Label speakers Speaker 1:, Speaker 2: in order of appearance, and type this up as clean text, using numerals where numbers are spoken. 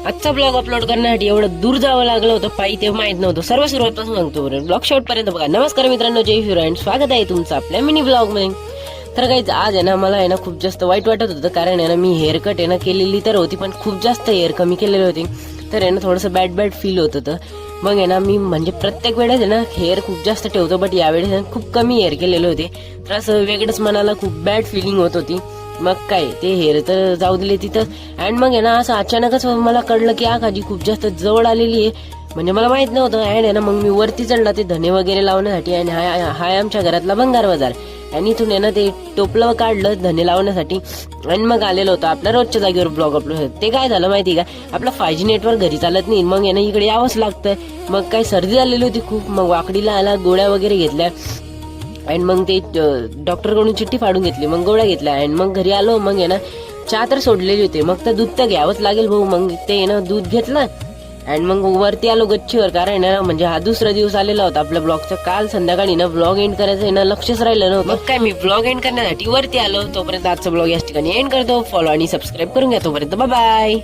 Speaker 1: आजचा blog upload करण्यासाठी एवढं दूर जावं लागलं होतं पायी, ते माहित नव्हतं. सर्व सुरुवातपासून सांगतो ब्लॉग शेवट पर्यंत बघा. नमस्कार मित्रांनो, जय फ्रेंड, स्वागत आहे तुमचं आपल्या मिनी ब्लॉग मध्ये. तर काही आज आहे ना, मला आहे ना खूप जास्त वाईट वाटत होतं, कारण आहे ना मी हेअर कट आहे ना केलेली तर होती, पण खूप जास्त हेअर कमी केलेले होते. तर आहे ना थोडंसं बॅड फील होत होतं. मग आहे ना मी म्हणजे प्रत्येक वेळेस आहे ना हेअर खूप जास्त ठेवतो, बट यावेळेस खूप कमी हेअर केलेले होते. तर असं वेगळंच मनाला खूप बॅड फिलिंग होत होती. मग काय ते हेअर तर जाऊ दिले तिथं. अँड मग आहे ना असं अचानकच मला कळलं की आकाजी खूप जास्त जवळ आलेली आहे, म्हणजे मला माहित नव्हतं. अँड आहे ना मग मी वरती चढला ते धने वगैरे लावण्यासाठी, आणि हाय आमच्या घरातला भंगार बाजार. आणि इथून आहे ना ते टोपलं काढलं धने लावण्यासाठी, आणि मग आलेलो होतं आपल्या रोजच्या जागेवर ब्लॉग अपलोड. ते काय झालं माहिती का, आपलं 5G नेटवर्क घरी चालत नाही, मग आहे ना इकडे यावंच लागतं. मग काय सर्दी झालेली होती खूप, मग वाकडीला आला, गोळ्या वगैरे घेतल्या, आणि मग ते डॉक्टरकडून चिठ्ठी फाडून घेतली, मग गोळ्या घेतल्या, आणि मग घरी आलो. मग आहे ना चहा तर सोडलेली होती, मग तर दूध तर घ्यावंच लागेल भाऊ. मग ते आहे ना दूध घेतलं, आणि मग वरती आलो गच्चीवर, कारण ना म्हणजे हा दुसरा दिवस आलेला होता आपल्या ब्लॉगचा. काल संध्याकाळी ना ब्लॉग एंड करायचं ना लक्षच राहिलं नव्हतं. मग काय मी ब्लॉग एंड करण्यासाठी वरती आलो. तोपर्यंत आजचा ब्लॉग याच ठिकाणी एंड करतो. फॉलो आणि सबस्क्राईब करून घ्या. तोपर्यंत बाय बाय.